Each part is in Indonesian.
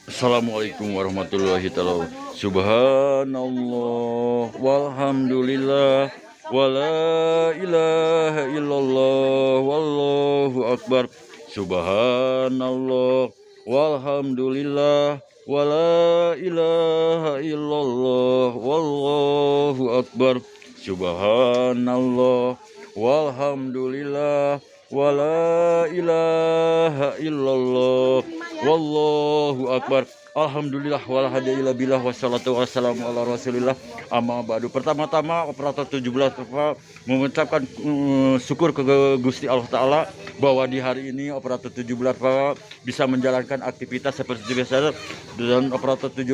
Assalamualaikum warahmatullahi taala. Subhanallah walhamdulillah wala ilaha illallah wallahu akbar. Subhanallah walhamdulillah wala ilaha illallah wallahu akbar. Subhanallah walhamdulillah wala ilaha illallah wallahu akbar. Alhamdulillah walhadailah billah wassalatu wassalamu ala rasulillah. Amma ba'du. Pertama-tama operator 17 mengucapkan syukur ke Gusti Allah Ta'ala bahwa di hari ini operator 17 bisa menjalankan aktivitas seperti biasa, dan operator 17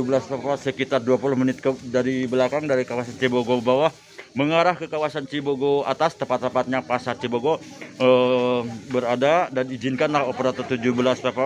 sekitar 20 menit dari belakang dari kawasan Cibogo bawah mengarah ke kawasan Cibogo atas, tepat-tepatnya Pasar Cibogo berada, dan izinkanlah operator 17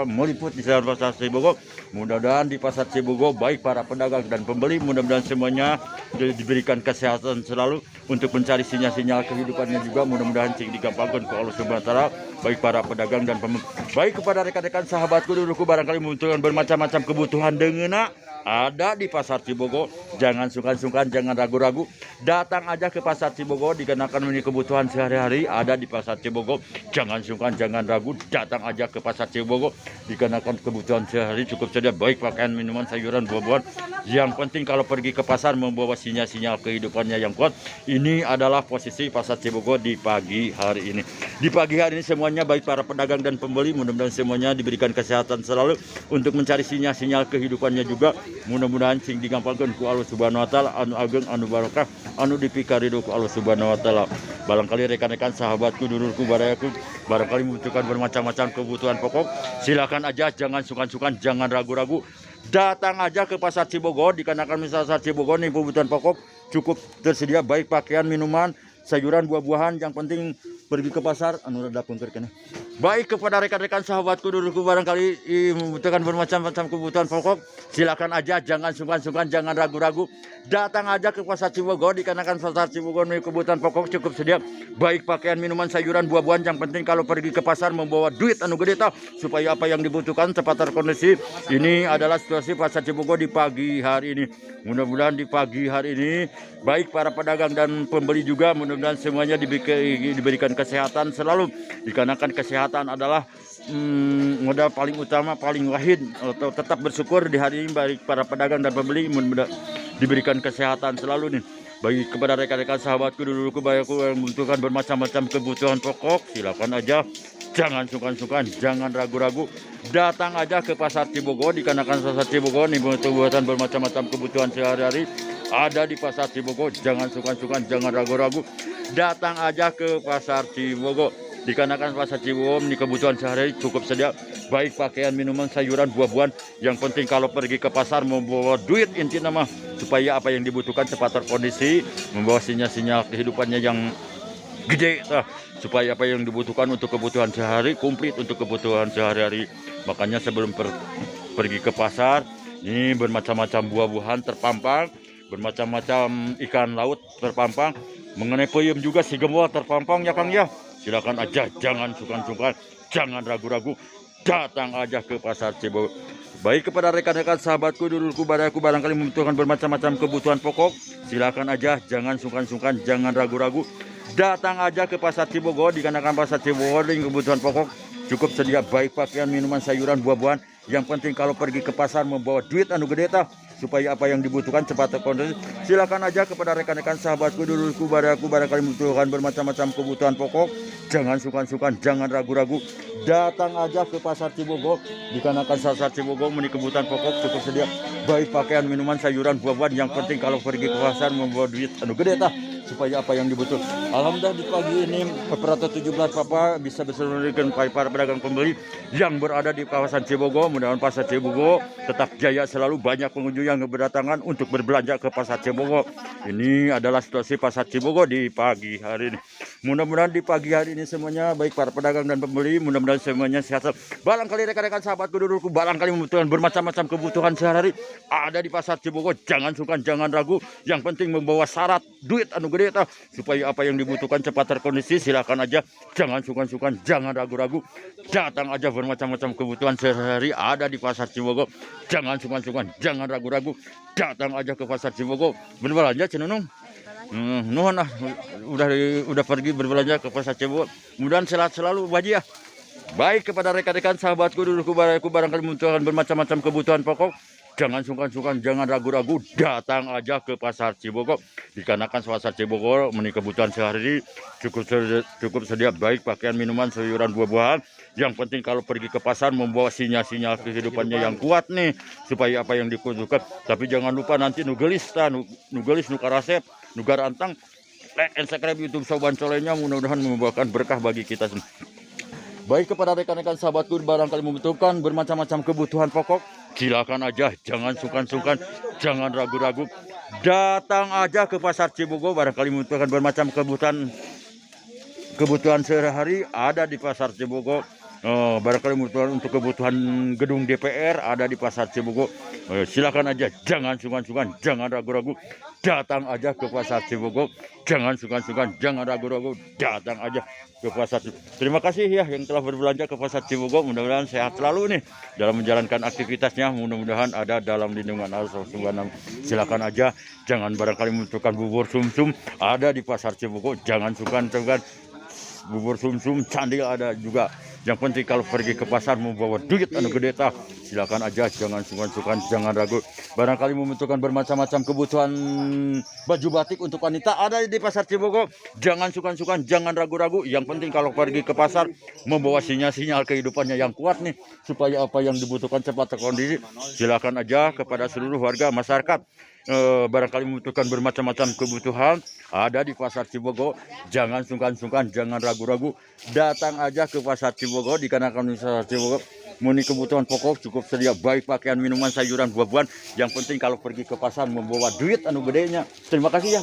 meliput di sekitar Pasar Cibogo. Mudah-mudahan di Pasar Cibogo baik para pedagang dan pembeli, mudah-mudahan semuanya diberikan kesehatan selalu untuk mencari sinyal-sinyal kehidupannya juga, mudah-mudahan digampangkan ke Allah Subhanahu wa taala, baik para pedagang dan pembeli. Baik kepada rekan-rekan sahabatku duluku, barangkali membutuhkan bermacam-macam kebutuhan dengena ada di Pasar Cibogo. Jangan sungkan-sungkan, jangan ragu-ragu, datang aja ke Pasar Cibogo dikenakan ini kebutuhan sehari-hari ada di Pasar Cibogo. Jangan sungkan, jangan ragu, datang aja ke Pasar Cibogo dikenakan kebutuhan sehari cukup saja, baik pakaian, minuman, sayuran, buah-buahan. Yang penting kalau pergi ke pasar membawa sinyal-sinyal kehidupannya yang kuat. Ini adalah posisi Pasar Cibogo di pagi hari ini. Di pagi hari ini semuanya baik para pedagang dan pembeli, mudah-mudahan semuanya diberikan kesehatan selalu untuk mencari sinyal-sinyal kehidupannya juga. Mudah-mudahan sing digampangkan ku Allah Subhanahu wa taala, anu ageng, anu barokah, anu dipikarido ku Allah Subhanahu wa taala. Barangkali rekan-rekan sahabatku, dulurku, barayaku, barangkali membutuhkan bermacam-macam kebutuhan pokok, silakan aja, jangan sungkan-sungkan, jangan ragu-ragu. Datang aja ke Pasar Cibogo dikarenakan Pasar Cibogo nih kebutuhan pokok cukup tersedia, baik pakaian, minuman, sayuran, buah-buahan. Yang penting pergi ke pasar anu rada puntur kene. Baik kepada rekan-rekan sahabatku duluku, barangkali membutuhkan bermacam-macam kebutuhan pokok, silakan aja, jangan sungkan-sungkan, jangan ragu-ragu. Datang aja ke Pasar Cibogo dikarenakan Pasar Cibogo nih kebutuhan pokok cukup sedia, baik pakaian, minuman, sayuran, buah-buahan. Yang penting kalau pergi ke pasar membawa duit anu gede tah, supaya apa yang dibutuhkan tepat terkondisi. Ini adalah situasi Pasar Cibogo di pagi hari ini. Mudah-mudahan di pagi hari ini baik para pedagang dan pembeli juga, mudah-mudahan semuanya diberikan kesehatan selalu, dikarenakan kesehatan adalah modal paling utama, paling wahid. Atau tetap bersyukur di hari ini baik para pedagang dan pembeli, mudah-mudahan diberikan kesehatan selalu nih. Bagi kepada rekan-rekan sahabatku duluku, bayarku yang membutuhkan bermacam-macam kebutuhan pokok, silakan aja, jangan sungkan-sungkan, jangan ragu-ragu. Datang aja ke Pasar Cibogo dikarenakan Pasar Cibogo nih butuhan bermacam-macam kebutuhan sehari-hari ada di Pasar Cibogo. Jangan sungkan-sungkan, jangan ragu-ragu. Datang aja ke Pasar Cibogo dikarenakan Pasar Cibogo ini kebutuhan sehari-hari cukup sedia, baik pakaian, minuman, sayuran, buah-buahan. Yang penting kalau pergi ke pasar membawa duit, inti nama supaya apa yang dibutuhkan cepat terkondisi, membawa sinyal-sinyal kehidupannya yang gede, supaya apa yang dibutuhkan untuk kebutuhan sehari komplit untuk kebutuhan sehari-hari. Makanya sebelum pergi ke pasar ini bermacam-macam buah-buahan terpampang, bermacam-macam ikan laut terpampang, mengenai peyem juga si gembol terpampang ya Kang ya. Silakan aja, jangan sungkan-sungkan, jangan ragu-ragu, datang aja ke Pasar Cibogo. Baik kepada rekan-rekan sahabatku duluku, baraku, barangkali membutuhkan bermacam-macam kebutuhan pokok, silakan aja, jangan sungkan-sungkan, jangan ragu-ragu. Datang aja ke Pasar Cibogo dikarenakan Pasar Cibogo dengan kebutuhan pokok cukup sedia, baik pakaian, minuman, sayuran, buah-buahan. Yang penting kalau pergi ke pasar membawa duit anu gede tah, supaya apa yang dibutuhkan cepat terkondisi. Silakan aja kepada rekan-rekan sahabatku duluku, baraku, barangkali membutuhkan bermacam-macam kebutuhan pokok, jangan sungkan-sungkan, jangan ragu-ragu. Datang aja ke Pasar Cibogo dikarenakan Pasar Cibogo memiliki kebutuhan pokok cukup sedia, baik pakaian, minuman, sayuran, buah-buahan. Yang penting kalau pergi ke pasar membawa duit anu gede tah, supaya apa yang dibutuhkan. Alhamdulillah di pagi ini operator 17 Papa bisa bersama dengan para pedagang pembeli yang berada di kawasan Cibogo. Mudah-mudahan Pasar Cibogo tetap jaya selalu, banyak pengunjung yang berdatangan untuk berbelanja ke Pasar Cibogo. Ini adalah situasi Pasar Cibogo di pagi hari ini. Mudah-mudahan di pagi hari ini semuanya, baik para pedagang dan pembeli, mudah-mudahan semuanya sehat. Barangkali rekan-rekan sahabatku dulurku, barangkali membutuhkan bermacam-macam kebutuhan sehari-hari ada di pasar Cibogo. Jangan sungkan, jangan ragu. Yang penting membawa syarat duit anu gede tah, supaya apa yang dibutuhkan cepat terkondisi. Silakan aja, jangan sungkan-sungkan, jangan ragu-ragu. Datang aja, bermacam-macam kebutuhan sehari-hari ada di pasar Cibogo. Jangan sungkan-sungkan, jangan ragu-ragu. Datang aja ke pasar Cibogo berbelanja, Cenunung. Nuhun lah, udah pergi berbelanja ke pasar Cibogo. Mudah-mudahan sehat selalu Baji ya. Baik kepada rekan-rekan sahabatku dulurku barayaku, barangkali membutuhkan bermacam-macam kebutuhan pokok. Jangan sungkan-sungkan, jangan ragu-ragu, datang aja ke pasar Cibogo. Dikarenakan pasar Cibogo memenuhi kebutuhan sehari-hari cukup sedia, baik pakaian, minuman, sayuran, buah-buahan. Yang penting kalau pergi ke pasar membawa sinyal-sinyal kehidupannya yang kuat nih, supaya apa yang dibutuhkan. Tapi jangan lupa nanti nugelis nukarasep, nugar antang, like and subscribe YouTube Soban Solehnya, mudah-mudahan membawakan berkah bagi kita semua. Baik kepada rekan-rekan sahabatku, barangkali membutuhkan bermacam-macam kebutuhan pokok, silakan aja, jangan sungkan-sungkan, jangan ragu-ragu. Datang aja ke pasar Cibogo, barangkali membutuhkan bermacam kebutuhan sehari-hari ada di pasar Cibogo. Barangkali membutuhkan untuk kebutuhan gedung DPR ada di pasar Cibogo. Silakan aja, jangan sungkan-sungkan, jangan ragu-ragu. Datang aja ke pasar Cibogo, jangan sungkan-sungkan, jangan ragu-ragu. Datang aja ke pasar. Terima kasih ya yang telah berbelanja ke pasar Cibogo. Mudah-mudahan sehat selalu nih dalam menjalankan aktivitasnya. Mudah-mudahan ada dalam lindungan Allah Subhanahu. Silakan aja, jangan barangkali membutuhkan bubur sumsum ada di pasar Cibogo. Jangan sungkan-sungkan, bubur sumsum candil ada juga. Yang penting kalau pergi ke pasar membawa duit anu gede tah, silakan aja, jangan sungkan-sungkan, jangan ragu. Barangkali membutuhkan bermacam-macam kebutuhan baju batik untuk wanita ada di pasar Cibogo. Jangan sungkan-sungkan, jangan ragu-ragu. Yang penting kalau pergi ke pasar membawa sinyal-sinyal kehidupannya yang kuat nih, supaya apa yang dibutuhkan cepat terkondisi. Silakan aja kepada seluruh warga masyarakat. Barangkali membutuhkan bermacam-macam kebutuhan ada di pasar Cibogo. Jangan sungkan-sungkan, jangan ragu-ragu. Datang aja ke pasar Cibogo, dikarenakan pasar Cibogo memenuhi kebutuhan pokok cukup sedia, baik pakaian, minuman, sayuran, buah-buahan. Yang penting kalau pergi ke pasar membawa duit anu gedenya. Terima kasih ya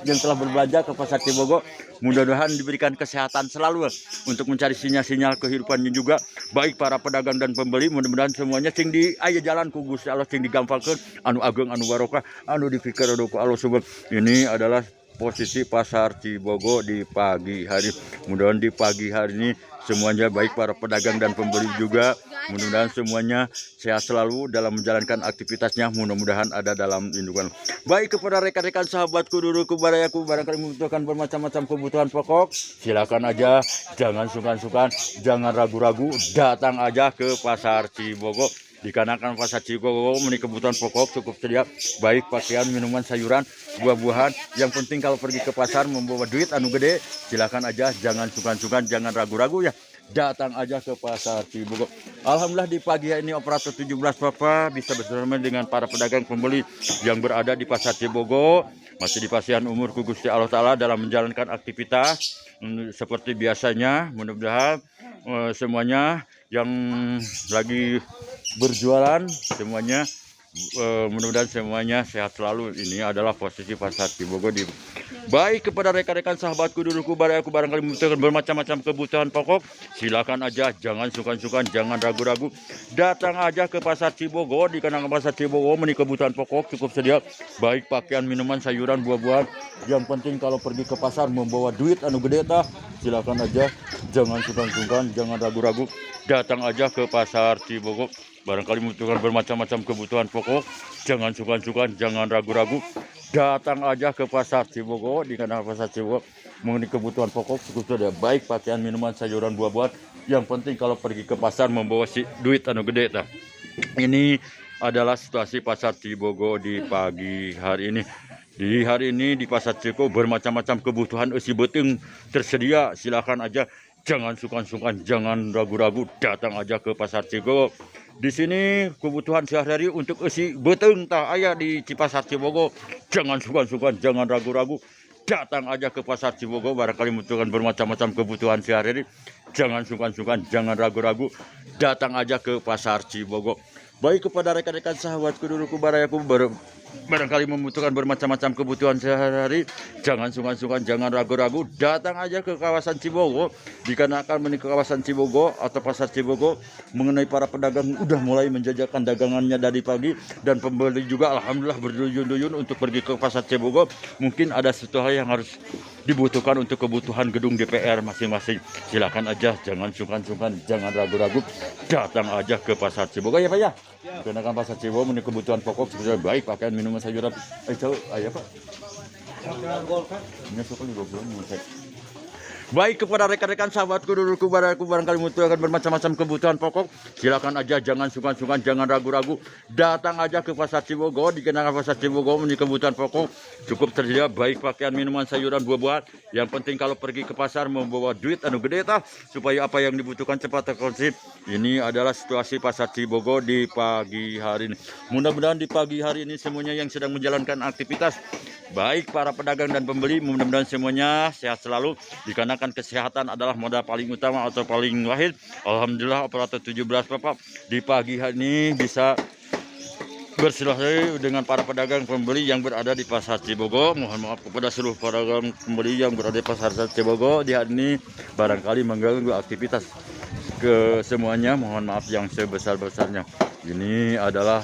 yang telah berbelanja ke pasar Cibogo. Mudah-mudahan diberikan kesehatan selalu untuk mencari sinyal-sinyal kehidupannya juga, baik para pedagang dan pembeli. Mudah-mudahan semuanya sing di aya jalan ku Gusti Allah, sing digampangkeun, anu ageng, anu barokah, anu dipikeun ku Allah subhanahu. Ini adalah posisi pasar Cibogo di pagi hari. Mudah-mudahan di pagi hari ini semuanya, baik para pedagang dan pembeli juga, mudah-mudahan semuanya sehat selalu dalam menjalankan aktivitasnya. Mudah-mudahan ada dalam lindungan. Baik kepada rekan-rekan sahabatku dulurku barayaku, barangkali membutuhkan bermacam-macam kebutuhan pokok, silakan aja, jangan sungkan-sungkan, jangan ragu-ragu. Datang aja ke pasar Cibogo. Dikarenakan pasar Cibogo memenuhi kebutuhan pokok cukup sedia, baik pakaian, minuman, sayuran, buah-buahan. Yang penting kalau pergi ke pasar membawa duit anu gede, silakan aja, jangan sungkan-sungkan, jangan ragu-ragu ya. Datang aja ke pasar Cibogo. Alhamdulillah di pagi ini operator 17 Papa bisa bersama dengan para pedagang pembeli yang berada di pasar Cibogo. Masih di pasian umur ku Gusti Allah Ta'ala dalam menjalankan aktivitas seperti biasanya. Mudah-mudahan semuanya yang lagi berjualan semuanya, mudah-mudahan semuanya sehat selalu. Ini adalah posisi pasar Cibogo di. Baik kepada rekan-rekan sahabatku dulurku barayaku, barangkali membutuhkan bermacam-macam kebutuhan pokok, silakan aja, jangan sungkan-sungkan, jangan ragu-ragu. Datang aja ke pasar Cibogo, dikarenakan pasar Cibogo memenuhi kebutuhan pokok cukup sedia, baik pakaian, minuman, sayuran, buah-buahan. Yang penting kalau pergi ke pasar membawa duit anu gede tah, silakan aja, jangan sungkan-sungkan, jangan ragu-ragu. Datang aja ke pasar Cibogo. Barangkali membutuhkan bermacam-macam kebutuhan pokok, jangan sungkan-sungkan, jangan ragu-ragu. Datang aja ke pasar Cibogo, dikarenakan pasar Cibogo memenuhi kebutuhan pokok cukup sedia, baik pakaian, minuman, sayuran, buah-buahan. Yang penting kalau pergi ke pasar membawa duit anu gede tah. Ini adalah situasi pasar Cibogo di pagi hari ini. Di hari ini di pasar Cibogo bermacam-macam kebutuhan isi beteng tersedia. Silakan aja, jangan sungkan-sungkan, jangan ragu-ragu. Datang aja ke pasar Cibogo. Di sini kebutuhan sehari-hari untuk isi beteng tak aya di Pasar Cibogo. Jangan sungkan-sungkan, jangan ragu-ragu. Datang aja ke pasar Cibogo, barangkali membutuhkan bermacam-macam kebutuhan sehari-hari. Jangan sungkan-sungkan, jangan ragu-ragu. Datang aja ke pasar Cibogo. Baik kepada rekan-rekan sahabatku dulurku barayaku, barangkali membutuhkan bermacam-macam kebutuhan sehari-hari, jangan sungkan-sungkan, jangan ragu-ragu, datang aja ke kawasan Cibogo. Dikarenakan menuju ke kawasan Cibogo atau pasar Cibogo, mengenai para pedagang udah mulai menjajakan dagangannya dari pagi, dan pembeli juga alhamdulillah berduyun-duyun untuk pergi ke pasar Cibogo. Mungkin ada satu hal yang harus dibutuhkan untuk kebutuhan gedung DPR masing-masing. Silakan aja, jangan sungkan-sungkan, jangan ragu-ragu, datang aja ke pasar Cibogo ya Pak ya. Kenakan pasar Cibogo memenuhi kebutuhan pokok seperti baik pakaian, minuman, sayuran. Tahu ayah Pak. Ini suka juga belum mulai. Baik kepada rekan-rekan sahabatku, dulurku, baraku, barangkali membutuhkan bermacam-macam kebutuhan pokok, silakan aja, jangan sungkan-sungkan, jangan ragu-ragu, datang aja ke pasar Cibogo. Dikenakan pasar Cibogo memenuhi kebutuhan pokok, cukup tersedia baik pakaian, minuman, sayuran, buah-buahan. Yang penting kalau pergi ke pasar membawa duit anu gede tah, supaya apa yang dibutuhkan cepat terkonsumsi. Ini adalah situasi pasar Cibogo di pagi hari ini. Mudah-mudahan di pagi hari ini semuanya yang sedang menjalankan aktivitas, baik para pedagang dan pembeli, mudah-mudahan semuanya sehat selalu. Dikarenakan kesehatan adalah modal paling utama atau paling wahid. Alhamdulillah operator 17 Bapak di pagi hari ini bisa bersilaturahmi dengan para pedagang pembeli yang berada di pasar Cibogo. Mohon maaf kepada seluruh pedagang pembeli yang berada di pasar Cibogo di hari ini barangkali mengganggu aktivitas ke semuanya. Mohon maaf yang sebesar-besarnya. Ini adalah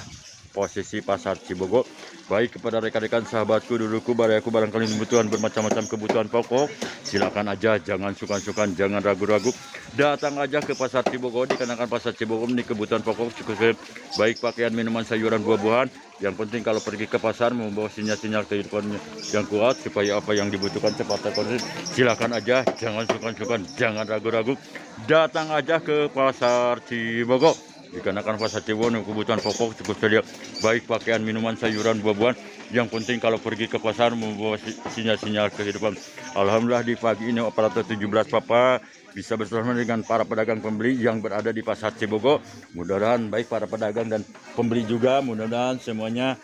posisi pasar Cibogo. Baik kepada rekan-rekan sahabatku, duluku, baraku, barangkali kebutuhan bermacam-macam kebutuhan pokok, silakan aja, jangan sungkan-sungkan, jangan ragu-ragu, datang aja ke pasar Cibogo. Dikarenakan pasar Cibogo ini kebutuhan pokok cukup baik pakaian, minuman, sayuran, buah-buahan. Yang penting kalau pergi ke pasar membawa sinyal-sinyal kehidupan yang kuat supaya apa yang dibutuhkan cepat terkonsumsi. Silakan aja, jangan sungkan-sungkan, jangan ragu-ragu, datang aja ke pasar Cibogo. Dikarenakan pasar Cibogo kebutuhan pokok cukup sedia baik pakaian, minuman, sayuran, buah-buahan. Yang penting kalau pergi ke pasar membawa sinyal-sinyal kehidupan. Alhamdulillah di pagi ini operator 17 Papa bisa bersama dengan para pedagang pembeli yang berada di pasar Cibogo. Mudah-mudahan baik para pedagang dan pembeli juga, mudah-mudahan semuanya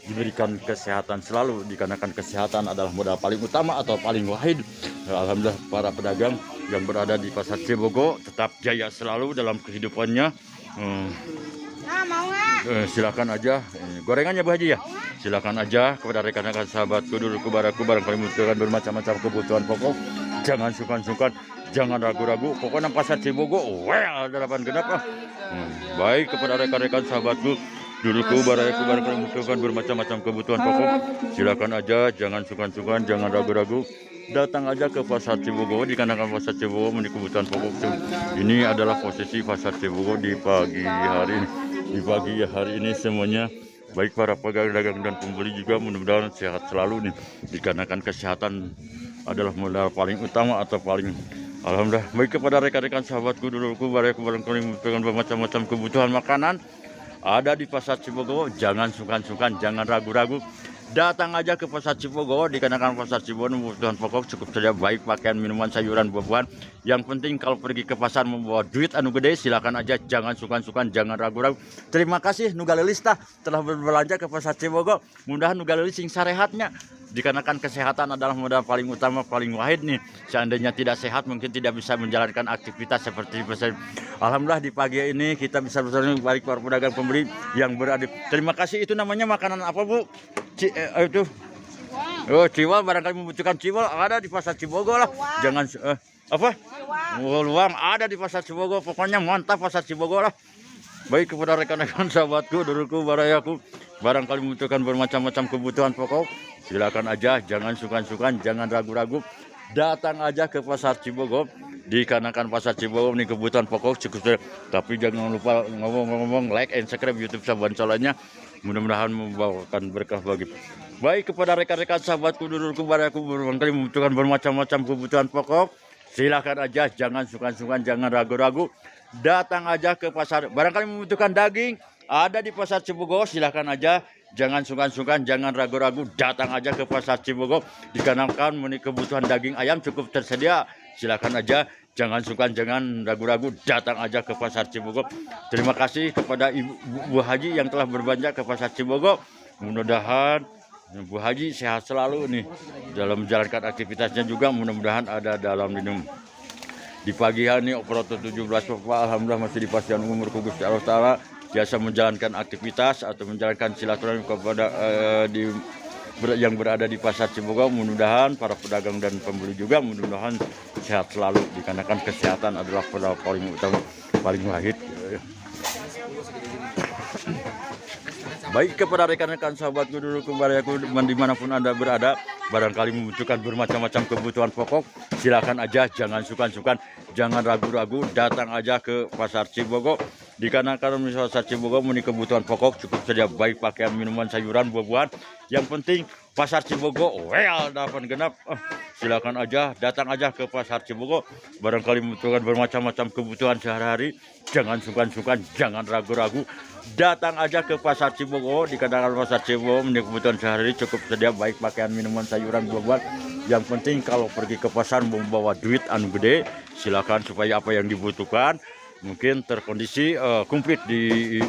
diberikan kesehatan selalu. Dikarenakan kesehatan adalah modal paling utama atau paling wahid. Alhamdulillah para pedagang yang berada di pasar Cibogo tetap jaya selalu dalam kehidupannya. Nah, mau nggak? Silakan aja, gorengannya Bu Haji ya. Silakan aja kepada rekan-rekan sahabatku, dulurku, baraku, barangkali membutuhkan bermacam-macam kebutuhan pokok, jangan sungkan-sungkan, jangan ragu-ragu. Pokoknya pasar Cibogo, well, 8 genap lah. Baik kepada rekan-rekan sahabatku, dulurku, baraku, barangkali membutuhkan bermacam-macam kebutuhan pokok, silakan aja, jangan sungkan-sungkan, jangan ragu-ragu. Datang aja ke pasar Cibogo. Dikarenakan pasar Cibogo memiliki kebutuhan pokok. Ini adalah posisi pasar Cibogo di pagi hari ini. Di pagi hari ini semuanya baik para pedagang dan pembeli juga mudah-mudahan sehat selalu nih. Dikarenakan kesehatan adalah modal paling utama atau paling alhamdulillah. Baik kepada rekan-rekan sahabatku, dulurku, baraku, barangkali membutuhkan bermacam-macam kebutuhan makanan ada di pasar Cibogo. Jangan sungkan-sungkan, jangan ragu-ragu. Datang aja ke pasar Cibogo. Dikarenakan pasar Cibogo kebutuhan pokok cukup saja baik pakaian, minuman, sayuran, buah-buahan. Yang penting kalau pergi ke pasar membawa duit anu gede, silakan aja, jangan sungkan-sungkan, jangan ragu-ragu. Terima kasih Nugalelista telah berbelanja ke pasar Cibogo. Mudah-mudahan Nugalelis sing sarehatnya. Dikarenakan kesehatan adalah modal paling utama, paling wahid nih. Seandainya tidak sehat mungkin tidak bisa menjalankan aktivitas seperti biasa. Alhamdulillah di pagi ini kita bisa bersama baik para pedagang pembeli yang berada. Terima kasih. Itu namanya makanan apa Bu? Itu oh ciwal, barangkali membutuhkan ciwal ada di pasar Cibogo lah. Jangan apa luang ada di pasar Cibogo. Pokoknya mantap pasar Cibogo lah. Baik kepada rekan-rekan sahabatku, dulurku, barayaku, barangkali membutuhkan bermacam-macam kebutuhan pokok, silakan aja, jangan sungkan-sungkan, jangan ragu-ragu, datang aja ke pasar Cibogo. Dikarenakan pasar Cibogo ini kebutuhan pokok cukup, tapi jangan lupa ngomong-ngomong like and subscribe YouTube Saban Solanya. Mudah-mudahan membawakan berkah bagi baik kepada rekan-rekan sahabatku, dulurku, barayaku, barangkali membutuhkan bermacam-macam kebutuhan pokok, silakan aja, jangan sungkan-sungkan, jangan ragu-ragu. Datang aja ke pasar. Barangkali membutuhkan daging ada di pasar Cibogo, silahkan aja, jangan sungkan-sungkan, jangan ragu-ragu, datang aja ke pasar Cibogo. Dikarenakan memiliki kebutuhan daging ayam cukup tersedia, silahkan aja, jangan sungkan, jangan ragu-ragu, datang aja ke pasar Cibogo. Terima kasih kepada Ibu Haji yang telah berbelanja ke pasar Cibogo. Mudah-mudahan Bu Haji sehat selalu nih dalam menjalankan aktivitasnya juga, mudah-mudahan ada dalam minum. Di pagi hari ini operator 17 Bapak alhamdulillah masih dipastikan umur Gusti Allah Ta'ala biasa menjalankan aktivitas atau menjalankan silaturahmi kepada yang berada di pasar Cibogo. Mudah-mudahan para pedagang dan pembeli juga mudah-mudahan sehat selalu, dikarenakan kesehatan adalah paling utama, paling wahid. Baik kepada rekan-rekan sahabatku dulu kembaliku dimanapun Anda berada, barangkali membutuhkan bermacam-macam kebutuhan pokok, silakan aja, jangan sungkan-sungkan, jangan ragu-ragu, datang aja ke pasar Cibogo. Dikarenakan pasar Cibogo memiliki kebutuhan pokok cukup sedia, baik pakaian, minuman, sayuran, buah-buahan. Yang penting pasar Cibogo well dapat genap. Silakan aja, datang aja ke pasar Cibogo. Barangkali membutuhkan bermacam-macam kebutuhan sehari-hari, jangan sungkan-sungkan, jangan ragu-ragu. Datang aja ke pasar Cibogo. Dikarenakan pasar Cibogo memiliki kebutuhan sehari-hari cukup sedia, baik pakaian, minuman, sayuran, buah-buahan. Yang penting kalau pergi ke pasar membawa duit anu gede, silakan, supaya apa yang dibutuhkan mungkin terkondisi komplit di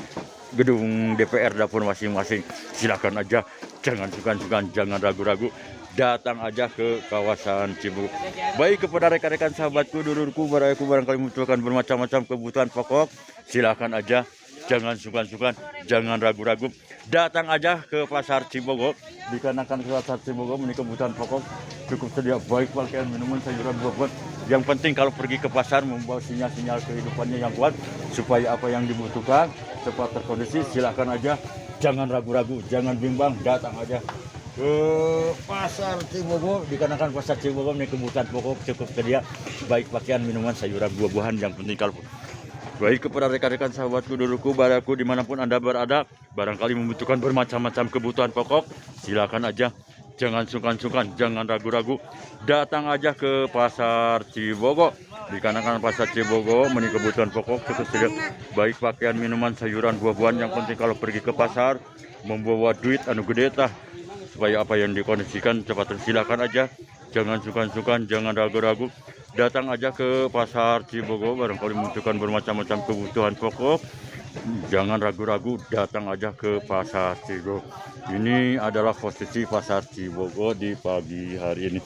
gedung DPR dapur masing-masing. Silakan aja, jangan sungkan-sungkan, jangan ragu-ragu, datang aja ke kawasan Cibogo. Baik kepada rekan-rekan sahabatku, dulurku, barangkali membutuhkan bermacam-macam kebutuhan pokok, silakan aja, jangan sungkan-sungkan, jangan ragu-ragu, datang aja ke pasar Cibogo. Dikarenakan pasar Cibogo memiliki kebutuhan pokok cukup sedia, baik pakaian, minuman, sayuran, buah-buahan. Yang penting kalau pergi ke pasar membawa sinyal-sinyal kehidupannya yang kuat, supaya apa yang dibutuhkan cepat terkondisi. Silakan aja, jangan ragu-ragu, jangan bimbang, datang aja ke pasar Cibogo. Dikarenakan pasar Cibogo memiliki kebutuhan pokok cukup sedia, baik pakaian, minuman, sayuran, buah-buahan. Yang penting kalau baik kepada rekan-rekan sahabatku, dulurku, baraku, dimanapun Anda berada, barangkali membutuhkan bermacam-macam kebutuhan pokok, silakan aja, jangan sungkan-sungkan, jangan ragu-ragu, datang aja ke pasar Cibogo. Dikarenakan pasar Cibogo memiliki kebutuhan pokok cukup sedia, baik pakaian, minuman, sayuran, buah-buahan. Yang penting kalau pergi ke pasar membawa duit anu gede tah, supaya apa yang dikondisikan cepat. Silakan aja, jangan sungkan-sungkan, jangan ragu-ragu, datang aja ke pasar Cibogo. Barangkali membutuhkan bermacam-macam kebutuhan pokok, jangan ragu-ragu, datang aja ke pasar Cibogo. Ini adalah posisi pasar Cibogo di pagi hari ini.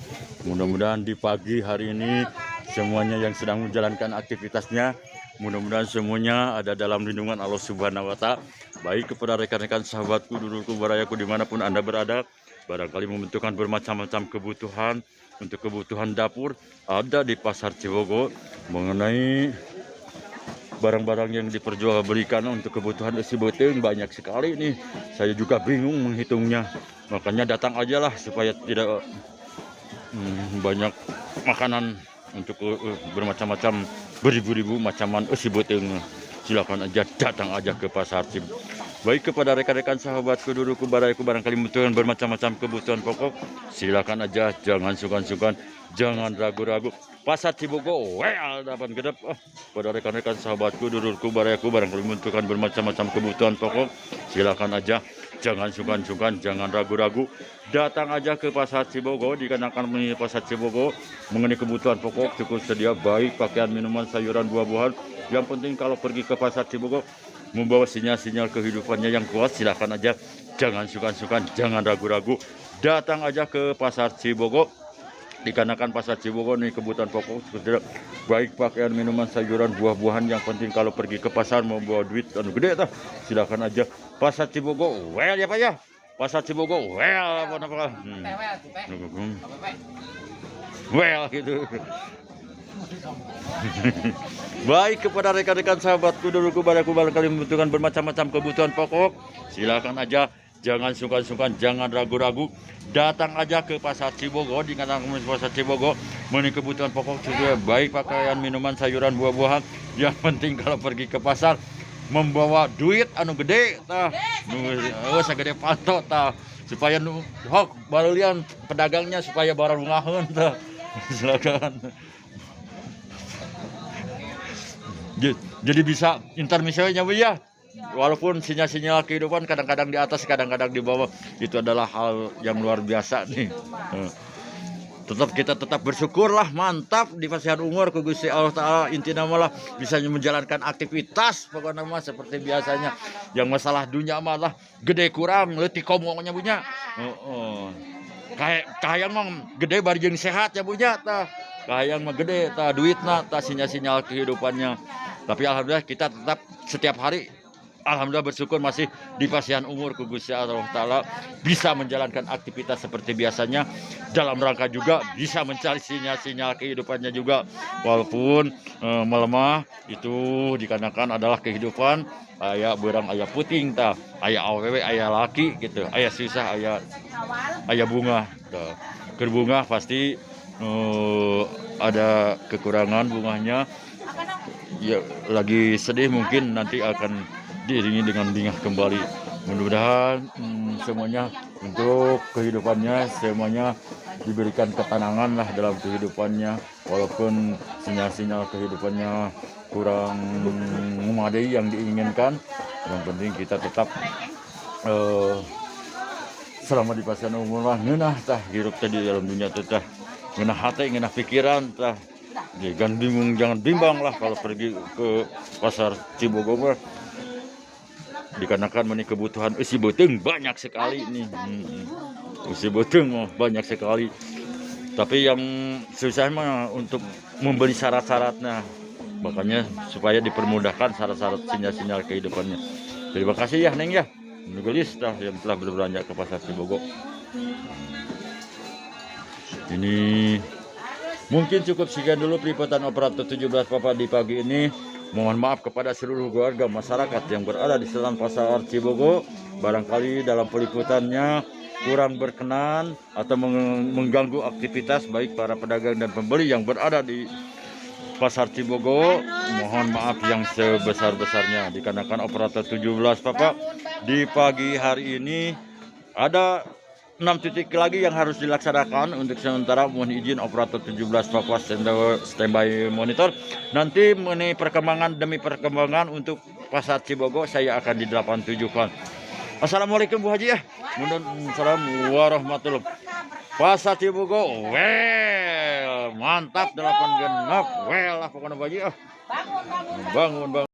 Mudah-mudahan di pagi hari ini semuanya yang sedang menjalankan aktivitasnya, mudah-mudahan semuanya ada dalam lindungan Allah Subhanahu wa Ta'ala. Baik kepada rekan-rekan sahabatku, dulurku, barayaku, dimanapun Anda berada, barangkali membutuhkan bermacam-macam kebutuhan untuk kebutuhan dapur, ada di pasar Cibogo. Mengenai barang-barang yang diperjualbelikan untuk kebutuhan isi beteng banyak sekali nih, saya juga bingung menghitungnya. Makanya datang aja lah, supaya tidak banyak makanan untuk bermacam-macam, beribu-ribu macaman isi beteng. Silakan aja, datang aja ke pasar Cibogo. Baik kepada rekan-rekan sahabatku, dulurku, barayaku, barangkali membutuhkan bermacam-macam kebutuhan pokok, silakan aja, jangan sungkan-sungkan, jangan ragu-ragu. Pasar Cibogo well dapat gedap. Pada rekan-rekan sahabatku, dulurku, barayaku, barangkali membutuhkan bermacam-macam kebutuhan pokok, silakan aja, jangan sungkan-sungkan, jangan ragu-ragu, datang aja ke pasar Cibogo. Dikarenakan pasar Cibogo mengenai kebutuhan pokok cukup sedia, baik pakaian, minuman, sayuran, buah-buahan. Yang penting kalau pergi ke pasar Cibogo membawa sinyal-sinyal kehidupannya yang kuat, silakan aja, jangan sungkan-sungkan, jangan ragu-ragu, datang aja ke pasar Cibogo. Dikarenakan pasar Cibogo ini kebutuhan pokok sudah, baik pakaian, minuman, sayuran, buah-buahan. Yang penting kalau pergi ke pasar membawa duit anu gede tah, silakan aja, pasar Cibogo well ya Pak ya, pasar Cibogo well apa well gitu. Baik kepada rekan-rekan sahabatku, dulurku, baraku, barangkali membutuhkan bermacam-macam kebutuhan pokok, silakan aja, jangan sungkan-sungkan, jangan ragu-ragu, datang aja ke pasar Cibogo. Dikarenakan pasar Cibogo memiliki kebutuhan pokok juga, baik pakaian, minuman, sayuran, buah-buahan. Yang penting kalau pergi ke pasar membawa duit anu gede tah, sagede panto tah, supaya hok barulian pedagangnya supaya barang ngaheun tah. Silakan. Jadi bisa intermisinya Bu ya. Walaupun sinyal-sinyal kehidupan kadang-kadang di atas, kadang-kadang di bawah, itu adalah hal yang luar biasa nih. Tetap bersyukur lah, mantap dipasihan umur ke Gusti Allah Ta'ala. Intinya malah bisa menjalankan aktivitas pokoknya mah seperti biasanya. Yang masalah dunia malah gede kurang, leutik komongnya punya. Kayak mah gede bari jeung sehat ya punya tah. Kayak mah gede tah duitna tah, sinyal-sinyal kehidupannya. Tapi alhamdulillah kita tetap setiap hari alhamdulillah bersyukur masih di pasihan umur ku Gusti Allah Ta'ala bisa menjalankan aktivitas seperti biasanya, dalam rangka juga bisa mencari sinyal-sinyal kehidupannya juga walaupun melemah. Itu dikarenakan adalah kehidupan aya berang aya puting tah, aya awewe aya laki gitu, aya susah aya bunga tah. Keur bunga pasti ada kekurangan bunganya ya, lagi sedih mungkin nanti akan diiringi dengan bingah kembali. Mudah-mudahan semuanya untuk kehidupannya semuanya diberikan ketenangan lah dalam kehidupannya, walaupun sinyal-sinyal kehidupannya kurang memadai yang diinginkan. Yang penting kita tetap selama di pasihan umur mah ngeunah tah hirup tadi dalam dunia teh, ngeunah hati, ngeunah pikiran tah. Jangan bingung, jangan bimbang lah kalau pergi ke pasar Cibogor, dikarenakan menik kebutuhan usi beuteung banyak sekali nih. Usi beuteung mah banyak sekali. Tapi yang susah mah untuk membeli syarat-syaratnya. Makanya supaya dipermudahkan syarat-syarat sinyal-sinyal kehidupannya. Terima kasih ya Neng ya, Nugelis yang telah berbelanja ke pasar Cibogor. Ini mungkin cukup sekian dulu peliputan operator 17 Papa di pagi ini. Mohon maaf kepada seluruh keluarga masyarakat yang berada di sekitar pasar Cibogor. Barangkali dalam peliputannya kurang berkenan atau mengganggu aktivitas baik para pedagang dan pembeli yang berada di pasar Cibogor. Mohon maaf yang sebesar-besarnya dikarenakan operator 17 Papa di pagi hari ini ada 6 titik lagi yang harus dilaksanakan. Untuk sementara mohon izin operator 17 Papa standby monitor. Nanti mengenai perkembangan demi perkembangan untuk pasar Cibogor saya akan di 87-kan. Assalamualaikum Bu Haji ya. Assalamualaikum warahmatullahi wabarakatuh. Pasar Cibogor well mantap 8 genap well lah pokoknya Bu Haji. Bangun.